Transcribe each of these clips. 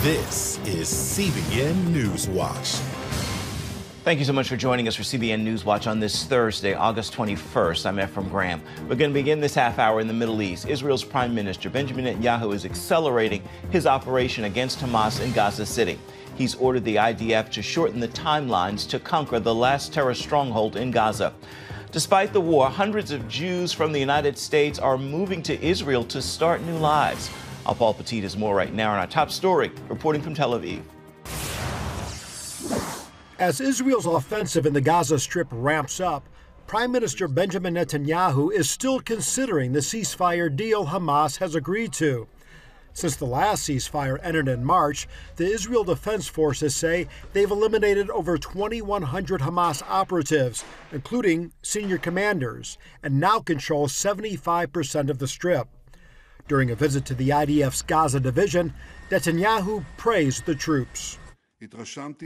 This is CBN NewsWatch. Thank you so much for joining us for CBN NewsWatch on this Thursday, August 21st. I'm Erin Graham. We're going to begin this half hour in the Middle East. Israel's Prime Minister Benjamin Netanyahu is accelerating his operation against Hamas in Gaza City. He's ordered the I.D.F. to shorten the timelines to conquer the last terrorist stronghold in Gaza. Despite the war, hundreds of Jews from the United States are moving to Israel to start new lives. Paul Petit has more right now on our top story, reporting from Tel Aviv. As Israel's offensive in the Gaza Strip ramps up, Prime Minister Benjamin Netanyahu is still considering the ceasefire deal Hamas has agreed to. Since the last ceasefire ended in March, the Israel Defense Forces say they've eliminated over 2,100 Hamas operatives, including senior commanders, and now control 75% of the Strip. During a visit to the I.D.F's Gaza division, Netanyahu praised the troops.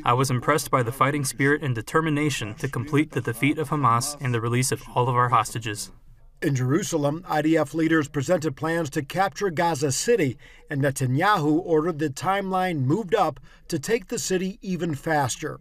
I was impressed by the fighting spirit and determination to complete the defeat of Hamas and the release of all of our hostages. In Jerusalem, IDF leaders presented plans to capture Gaza City, and Netanyahu ordered the timeline moved up to take the city even faster.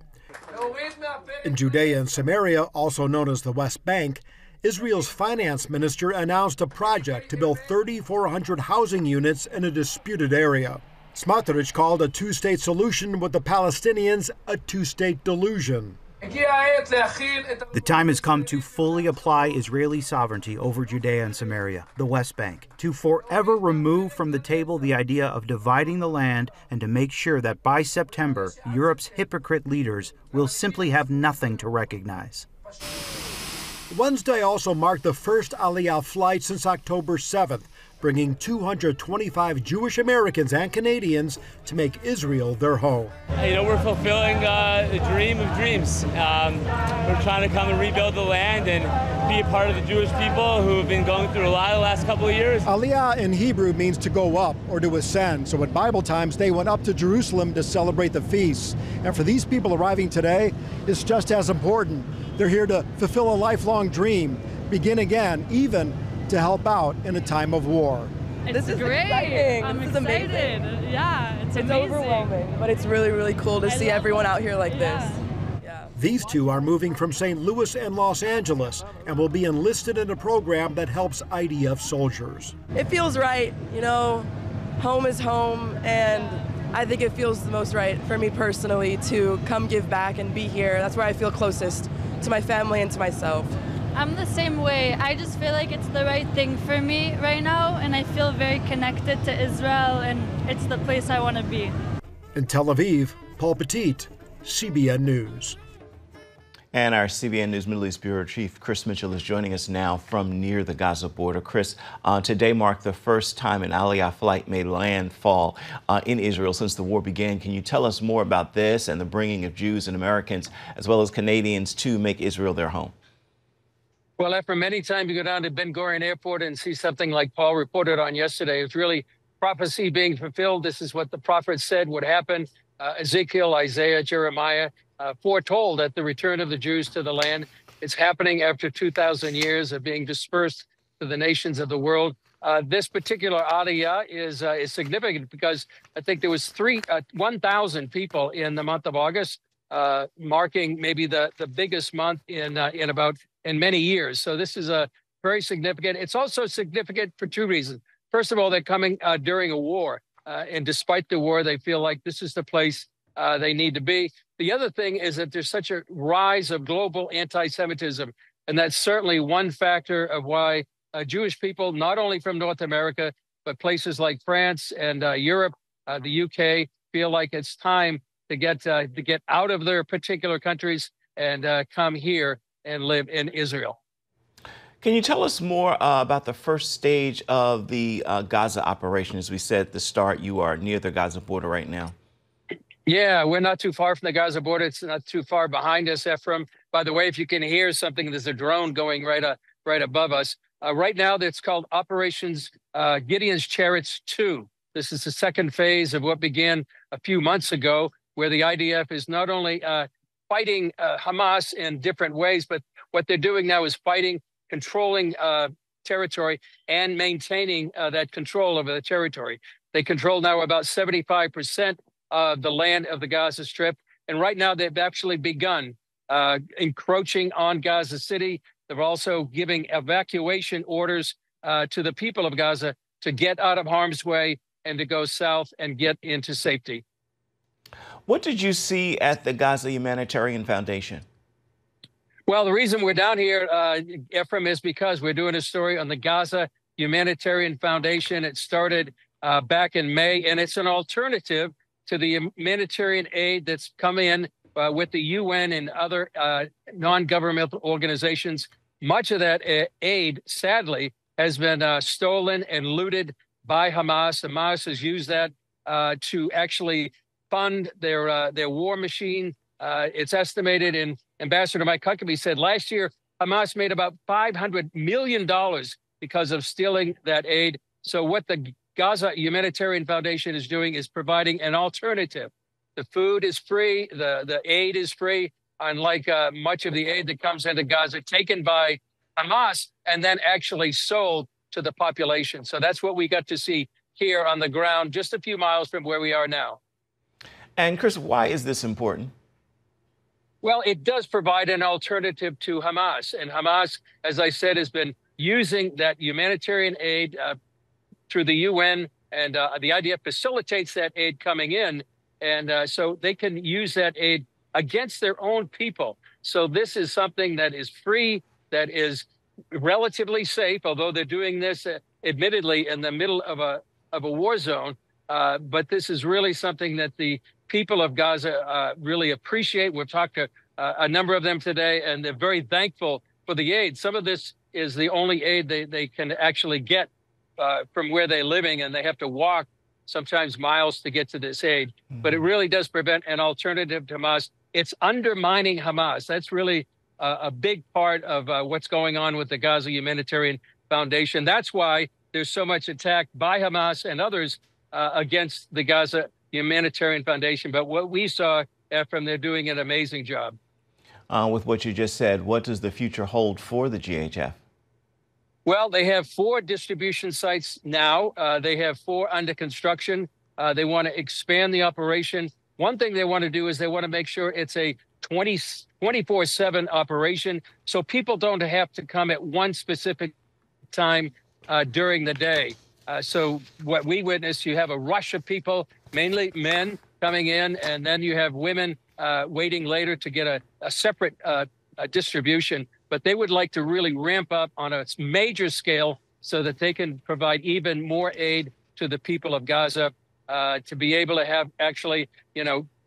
In Judea and Samaria, also known as the West Bank, Israel's finance minister announced a project to build 3,400 housing units in a disputed area. Smotrich called a two-state solution with the Palestinians a two-state delusion. The time has come to fully apply Israeli sovereignty over Judea and Samaria, the West Bank, to forever remove from the table the idea of dividing the land, and to make sure that by September, Europe's hypocrite leaders will simply have nothing to recognize. Wednesday also marked the first Aliyah flight since October 7th, bringing 225 Jewish Americans and Canadians to make Israel their home. We're fulfilling the dream of dreams. We're trying to come and rebuild the land and be a part of the Jewish people who have been going through a lot the last couple of years. Aliyah in Hebrew means to go up or to ascend. So at Bible times, they went up to Jerusalem to celebrate the feasts. And for these people arriving today, it's just as important. They're here to fulfill a lifelong dream, begin again, even to help out in a time of war. This is great. Exciting. I'm excited. Yeah, it's amazing. Overwhelming, but it's really, really cool to see everyone out here like this. Yeah. These two are moving from St. Louis and Los Angeles and will be enlisted in a program that helps IDF soldiers. It feels right, home is home, and I think it feels the most right for me personally to come give back and be here. That's where I feel closest to my family and to myself. I'm the same way. I just feel like it's the right thing for me right now, and I feel very connected to Israel, and it's the place I want to be. In Tel Aviv, Paul Petit, CBN News. And our CBN News Middle East Bureau Chief Chris Mitchell is joining us now from near the Gaza border. Chris, today marked the first time an Aliyah flight made landfall in Israel since the war began. Can you tell us more about this and the bringing of Jews and Americans, as well as Canadians, to make Israel their home? Well, after many times you go down to Ben Gurion Airport and see something like Paul reported on yesterday, it's really prophecy being fulfilled. This is what the prophet said would happen. Ezekiel, Isaiah, Jeremiah foretold that the return of the Jews to the land. It's happening after 2,000 years of being dispersed to the nations of the world. This particular Aliyah is significant because I think there was 1,000 people in the month of August, marking maybe the biggest month in many years. So this is very significant. It's also significant for two reasons. First of all, they're coming during a war. And despite the war, they feel like this is the place they need to be. The other thing is that there's such a rise of global anti-Semitism. And that's certainly one factor of why Jewish people, not only from North America, but places like France and Europe, the UK, feel like it's time to get out of their particular countries and come here and live in Israel. Can you tell us more about the first stage of the Gaza operation? As we said at the start, you are near the Gaza border right now. Yeah, we're not too far from the Gaza border. It's not too far behind us, Ephraim. By the way, if you can hear something, there's a drone going right above us. Right now, it's called Operations Gideon's Chariots 2. This is the second phase of what began a few months ago, where the IDF is not only fighting Hamas in different ways, but what they're doing now is controlling territory and maintaining that control over the territory. They control now about 75% the land of the Gaza Strip. And right now they've actually begun encroaching on Gaza City. They're also giving evacuation orders to the people of Gaza to get out of harm's way and to go south and get into safety. What did you see at the Gaza Humanitarian Foundation? Well, the reason we're down here, Ephraim, is because we're doing a story on the Gaza Humanitarian Foundation. It started back in May, and it's an alternative to the humanitarian aid that's come in with the UN and other non-governmental organizations. Much of that aid, sadly, has been stolen and looted by Hamas. Hamas has used that to actually fund their war machine. It's estimated, and Ambassador Mike Huckabee said last year, Hamas made about $500 million because of stealing that aid. So what the Gaza Humanitarian Foundation is doing is providing an alternative. The food is free, the aid is free, unlike much of the aid that comes into Gaza taken by Hamas and then actually sold to the population. So that's what we got to see here on the ground, just a few miles from where we are now. And Chris, why is this important? Well, it does provide an alternative to Hamas. And Hamas, as I said, has been using that humanitarian aid through the UN, and the I.D.F. facilitates that aid coming in. And so they can use that aid against their own people. So this is something that is free, that is relatively safe, although they're doing this admittedly in the middle of a war zone. But this is really something that the people of Gaza really appreciate. We've talked to a number of them today, and they're very thankful for the aid. Some of this is the only aid they can actually get from where they're living, and they have to walk sometimes miles to get to this aid. But it really does prevent an alternative to Hamas. It's undermining Hamas. That's really a big part of what's going on with the Gaza Humanitarian Foundation. That's why there's so much attack by Hamas and others against the Gaza Humanitarian Foundation. But what we saw, Ephraim, they're doing an amazing job. With what you just said, what does the future hold for the GHF? Well, they have 4 distribution sites now. They have 4 under construction. They want to expand the operation. One thing they want to do is they want to make sure it's a 24/7 operation, so people don't have to come at one specific time during the day. So what we witnessed, you have a rush of people, mainly men, coming in, and then you have women waiting later to get a separate distribution. But they would like to really ramp up on a major scale so that they can provide even more aid to the people of Gaza, to be able to have actually,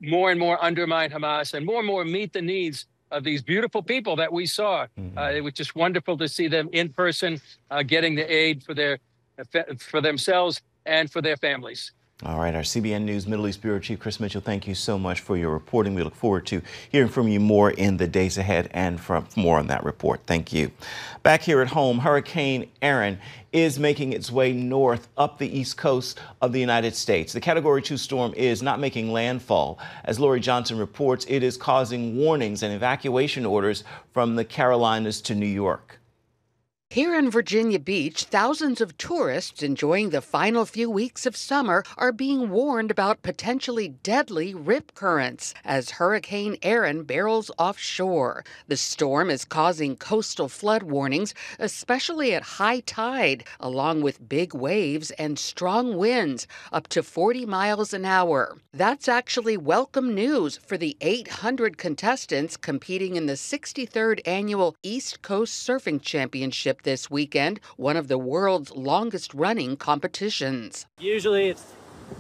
more and more undermine Hamas and more meet the needs of these beautiful people that we saw. It was just wonderful to see them in person, getting the aid for themselves and for their families. All right, our CBN News Middle East Bureau Chief Chris Mitchell, thank you so much for your reporting. We look forward to hearing from you more in the days ahead and from more on that report. Thank you. Back here at home, Hurricane Erin is making its way north up the east coast of the United States. The Category 2 storm is not making landfall. As Lori Johnson reports, it is causing warnings and evacuation orders from the Carolinas to New York. Here in Virginia Beach, thousands of tourists enjoying the final few weeks of summer are being warned about potentially deadly rip currents as Hurricane Erin barrels offshore. The storm is causing coastal flood warnings, especially at high tide, along with big waves and strong winds, up to 40 miles an hour. That's actually welcome news for the 800 contestants competing in the 63rd annual East Coast Surfing Championship this weekend, one of the world's longest-running competitions. Usually it's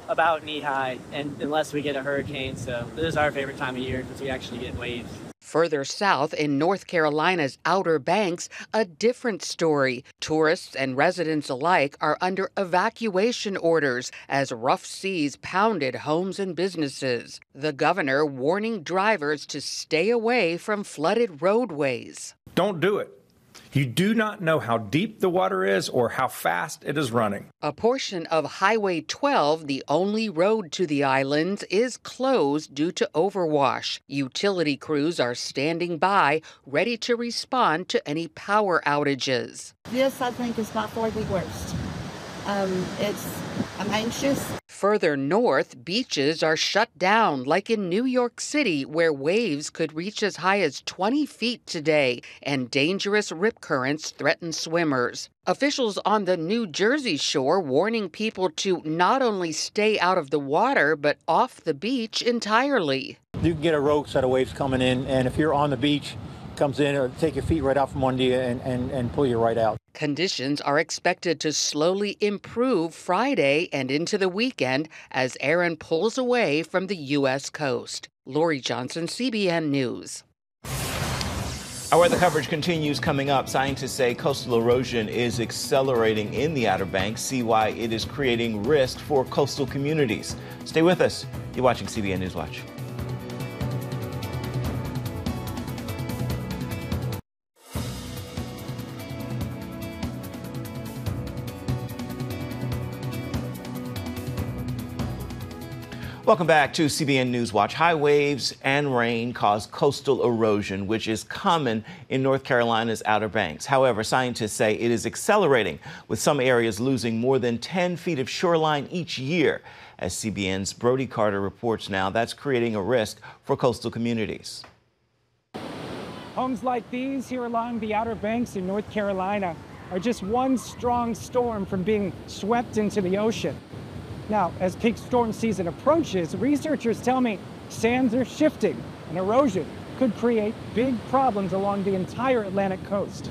about knee-high, and unless we get a hurricane, so this is our favorite time of year because we actually get waves. Further south in North Carolina's Outer Banks, a different story. Tourists and residents alike are under evacuation orders as rough seas pounded homes and businesses. The governor warning drivers to stay away from flooded roadways. Don't do it. You do not know how deep the water is or how fast it is running. A portion of Highway 12, the only road to the islands, is closed due to overwash. Utility crews are standing by, ready to respond to any power outages. This, I think, is by far the worst. I'm anxious. Further north, beaches are shut down, like in New York City, where waves could reach as high as 20 feet today, and dangerous rip currents threaten swimmers. Officials on the New Jersey shore warning people to not only stay out of the water, but off the beach entirely. You can get a rogue set of waves coming in, and if you're on the beach, comes in, it'll take your feet right out from under you and pull you right out. Conditions are expected to slowly improve Friday and into the weekend as Erin pulls away from the U.S. coast. Lori Johnson, CBN News. Our weather coverage continues coming up. Scientists say coastal erosion is accelerating in the Outer Banks. See why it is creating risk for coastal communities. Stay with us. You're watching CBN NewsWatch. Welcome back to CBN NewsWatch. High waves and rain cause coastal erosion, which is common in North Carolina's Outer Banks. However, scientists say it is accelerating, with some areas losing more than 10 feet of shoreline each year. As CBN's Brody Carter reports now, that's creating a risk for coastal communities. Homes like these here along the Outer Banks in North Carolina are just one strong storm from being swept into the ocean. Now, as peak storm season approaches, researchers tell me sands are shifting and erosion could create big problems along the entire Atlantic coast.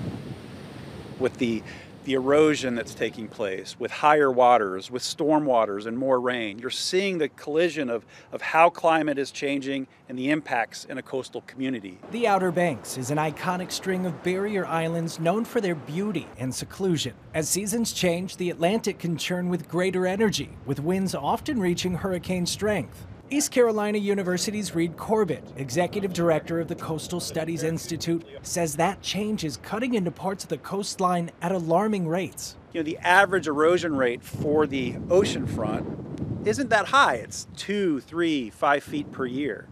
With the erosion that's taking place, with higher waters, with storm waters and more rain, you're seeing the collision of how climate is changing and the impacts in a coastal community. The Outer Banks is an iconic string of barrier islands known for their beauty and seclusion. As seasons change, the Atlantic can churn with greater energy, with winds often reaching hurricane strength. East Carolina University's Reed Corbett, executive director of the Coastal Studies Institute, says that change is cutting into parts of the coastline at alarming rates. You know, the average erosion rate for the ocean front isn't that high. It's 2, 3, 5 feet per year.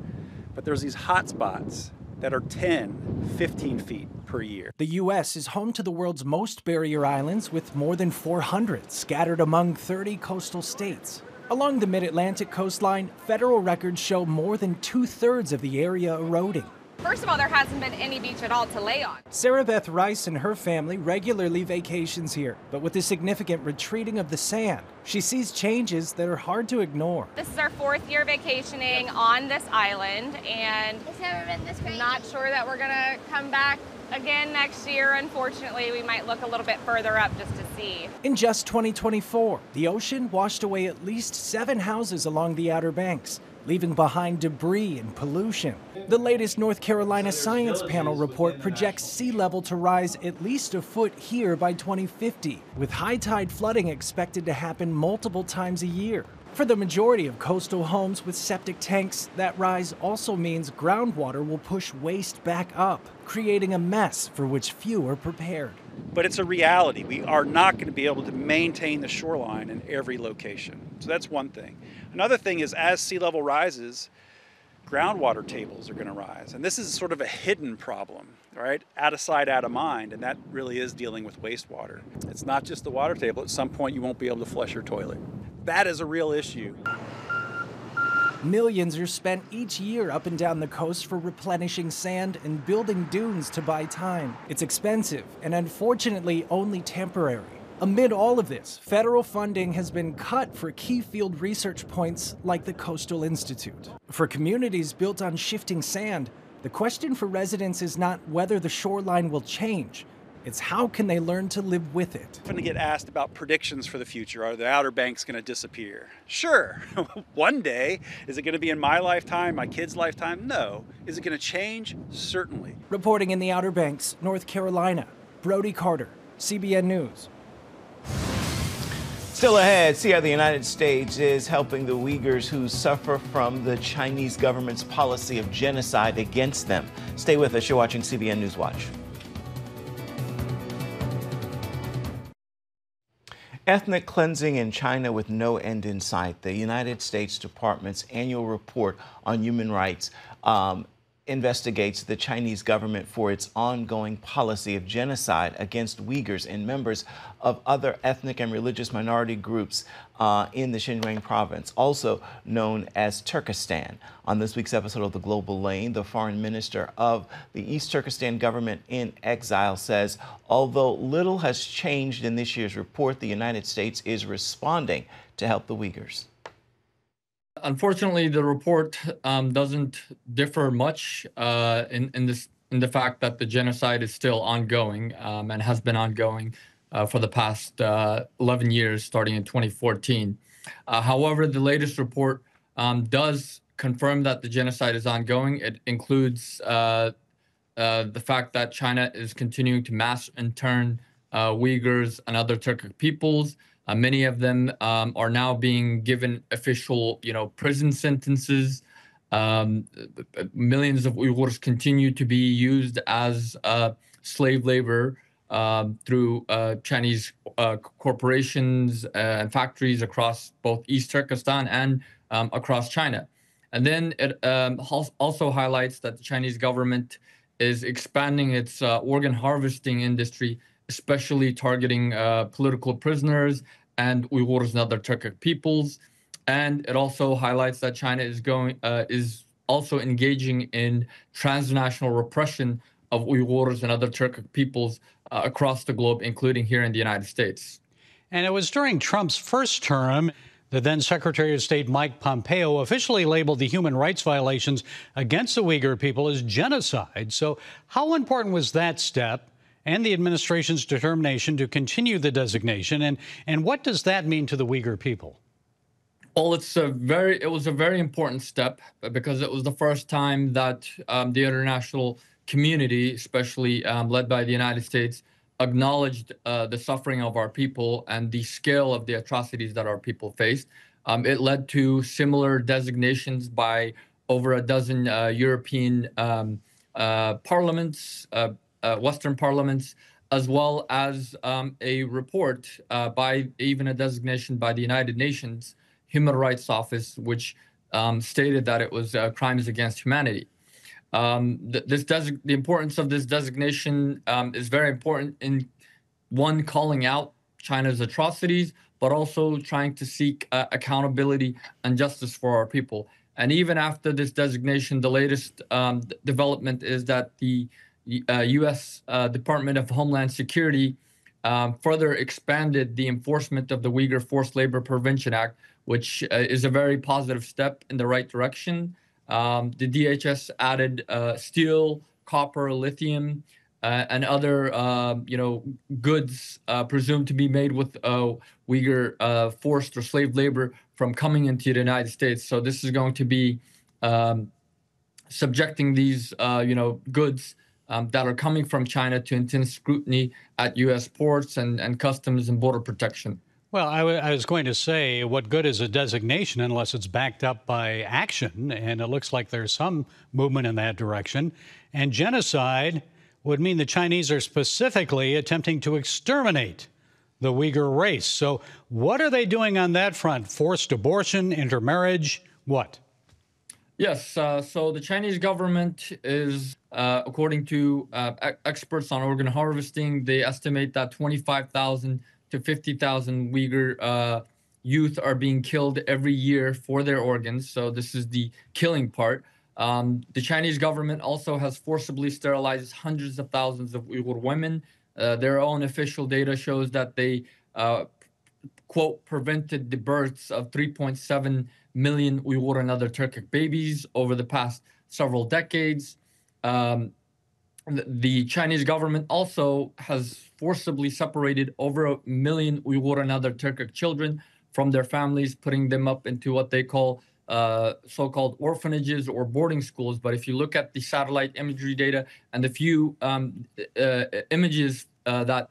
But there's these hot spots that are 10, 15 feet per year. The U.S. is home to the world's most barrier islands, with more than 400 scattered among 30 coastal states. Along the mid-Atlantic coastline, federal records show more than 2/3 of the area eroding. First of all, there hasn't been any beach at all to lay on. Sarah Beth Rice and her family regularly vacations here, but with the significant retreating of the sand, she sees changes that are hard to ignore. This is our 4th year vacationing on this island, and It's never been this great. not sure that we're gonna come back again next year. Unfortunately, we might look a little bit further up just to see. In just 2024, the ocean washed away at least 7 houses along the Outer Banks, leaving behind debris and pollution. The latest North Carolina Science Panel report projects sea level to rise at least a foot here by 2050, with high tide flooding expected to happen multiple times a year. For the majority of coastal homes with septic tanks, that rise also means groundwater will push waste back up, creating a mess for which few are prepared. But it's a reality. We are not going to be able to maintain the shoreline in every location. So that's one thing. Another thing is, as sea level rises, groundwater tables are going to rise. And this is sort of a hidden problem, right? Out of sight, out of mind. And that really is dealing with wastewater. It's not just the water table. At some point, you won't be able to flush your toilet. That is a real issue. Millions are spent each year up and down the coast for replenishing sand and building dunes to buy time. It's expensive and unfortunately only temporary. Amid all of this, federal funding has been cut for key field research points like the Coastal Institute. For communities built on shifting sand, the question for residents is not whether the shoreline will change. It's how can they learn to live with it. I'm going to get asked about predictions for the future. Are the Outer Banks going to disappear? Sure. One day. Is it going to be in my lifetime, my kids' lifetime? No. Is it going to change? Certainly. Reporting in the Outer Banks, North Carolina, Brody Carter, CBN News. Still ahead, see how the United States is helping the Uyghurs who suffer from the Chinese government's policy of genocide against them. Stay with us. You're watching CBN NewsWatch. Ethnic cleansing in China with no end in sight. The United States Department's annual report on human rights investigates the Chinese government for its ongoing policy of genocide against Uyghurs and members of other ethnic and religious minority groups in the Xinjiang province, also known as Turkestan. On this week's episode of The Global Lane, the foreign minister of the East Turkistan government in exile says, although little has changed in this year's report, the United States is responding to help the Uyghurs. Unfortunately, the report doesn't differ much in the fact that the genocide is still ongoing and has been ongoing for the past 11 years, starting in 2014. However, the latest report does confirm that the genocide is ongoing. It includes the fact that China is continuing to mass intern Uyghurs and other Turkic peoples. Many of them are now being given official, prison sentences. Millions of Uyghurs continue to be used as slave labor through Chinese corporations and factories across both East Turkestan and across China. And then it also highlights that the Chinese government is expanding its organ harvesting industry, especially targeting political prisoners and Uyghurs and other Turkic peoples. And it also highlights that China is also engaging in transnational repression of Uyghurs and other Turkic peoples across the globe, including here in the United States. And it was during Trump's first term that then Secretary of State Mike Pompeo officially labeled the human rights violations against the Uyghur people as genocide. So how important was that step and the administration's determination to continue the designation? And what does that mean to the Uyghur people? Well, it was a very important step because it was the first time that the international community, especially led by the United States, acknowledged the suffering of our people and the scale of the atrocities that our people faced. It led to similar designations by over a dozen European parliaments, Western parliaments, as well as a report by even a designation by the United Nations Human Rights Office, which stated that it was crimes against humanity. The importance of this designation is very important in, one, calling out China's atrocities, but also trying to seek accountability and justice for our people. And even after this designation, the latest development is that the U.S. Department of Homeland Security further expanded the enforcement of the Uyghur Forced Labor Prevention Act, which is a very positive step in the right direction. The DHS added steel, copper, lithium, and other goods presumed to be made with Uyghur forced or slave labor from coming into the United States. So this is going to be subjecting these goods that are coming from China to intense scrutiny at U.S. ports and customs and border protection. Well, I was going to say, what good is a designation unless it's backed up by action? And it looks like there's some movement in that direction. And genocide would mean the Chinese are specifically attempting to exterminate the Uyghur race. So what are they doing on that front? Forced abortion, intermarriage, what? Yes, so the Chinese government is, according to experts on organ harvesting, they estimate that 25,000 to 50,000 Uyghur youth are being killed every year for their organs. So this is the killing part. The Chinese government also has forcibly sterilized hundreds of thousands of Uyghur women. Their own official data shows that they, quote, prevented the births of 3.7 million Uyghur and other Turkic babies over the past several decades. The Chinese government also has forcibly separated over 1 million Uyghur and other Turkic children from their families, putting them up into what they call so-called orphanages or boarding schools. But if you look at the satellite imagery data and the few images that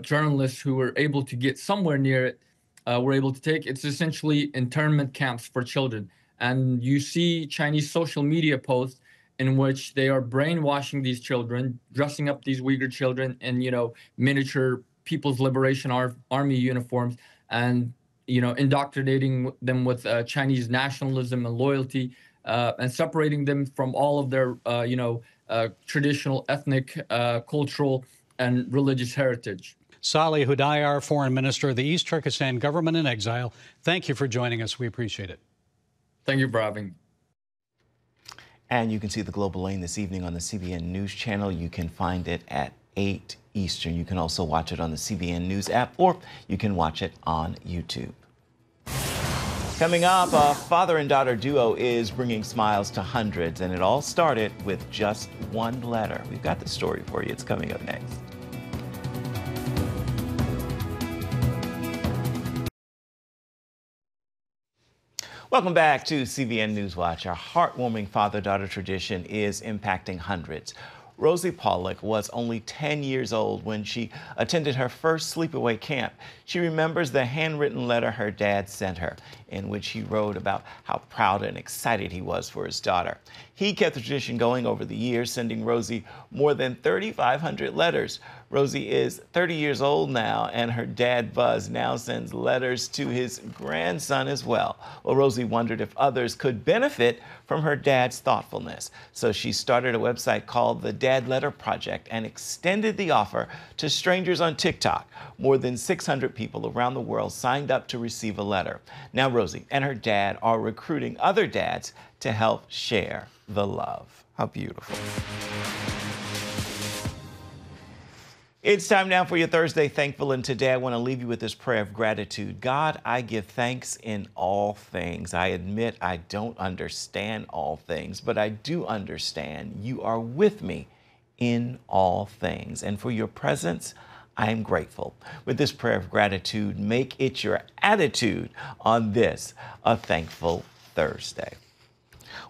journalists who were able to get somewhere near it were able to take, it's essentially internment camps for children. And you see Chinese social media posts in which they are brainwashing these children, dressing up these Uyghur children in, miniature People's Liberation Army uniforms, and, indoctrinating them with Chinese nationalism and loyalty. and separating them from all of their, traditional, ethnic, cultural, and religious heritage. Salih Hudayar, Foreign Minister of the East Turkistan government in exile, thank you for joining us. We appreciate it. Thank you for having me. And you can see the Global Lane this evening on the CBN News channel. You can find it at 8 Eastern. You can also watch it on the CBN News app, or you can watch it on YouTube. Coming up, a father and daughter duo is bringing smiles to hundreds, and it all started with just one letter. We've got the story for you. It's coming up next. Welcome back to CBN NewsWatch. Our heartwarming father-daughter tradition is impacting hundreds. Rosie Pollock was only 10 years old when she attended her first sleepaway camp. She remembers the handwritten letter her dad sent her, in which he wrote about how proud and excited he was for his daughter. He kept the tradition going over the years, sending Rosie more than 3,500 letters. Rosie is 30 years old now, and her dad, Buzz, now sends letters to his grandson as well. Well, Rosie wondered if others could benefit from her dad's thoughtfulness. So she started a website called the Dad Letter Project and extended the offer to strangers on TikTok. More than 600 people around the world signed up to receive a letter. Now Rosie and her dad are recruiting other dads to help share the love. How beautiful. It's time now for your Thursday Thankful, and today I want to leave you with this prayer of gratitude. God, I give thanks in all things. I admit I don't understand all things, but I do understand you are with me in all things. And for your presence, I am grateful. With this prayer of gratitude, make it your attitude on this, a thankful Thursday.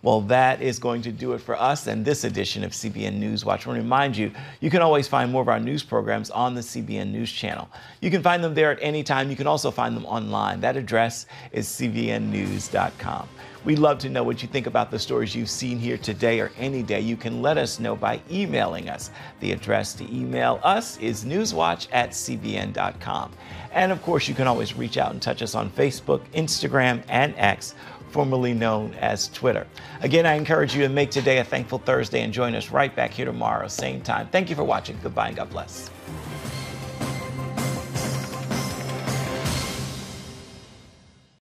Well, that is going to do it for us and this edition of CBN News Watch. I want to remind you, you can always find more of our news programs on the CBN News channel. You can find them there at any time. You can also find them online. That address is cbnnews.com. We'd love to know what you think about the stories you've seen here today or any day. You can let us know by emailing us. The address to email us is newswatch@cbn.com. And of course, you can always reach out and touch us on Facebook, Instagram, and X, formerly known as Twitter. Again, I encourage you to make today a thankful Thursday and join us right back here tomorrow, same time. Thank you for watching. Goodbye and God bless.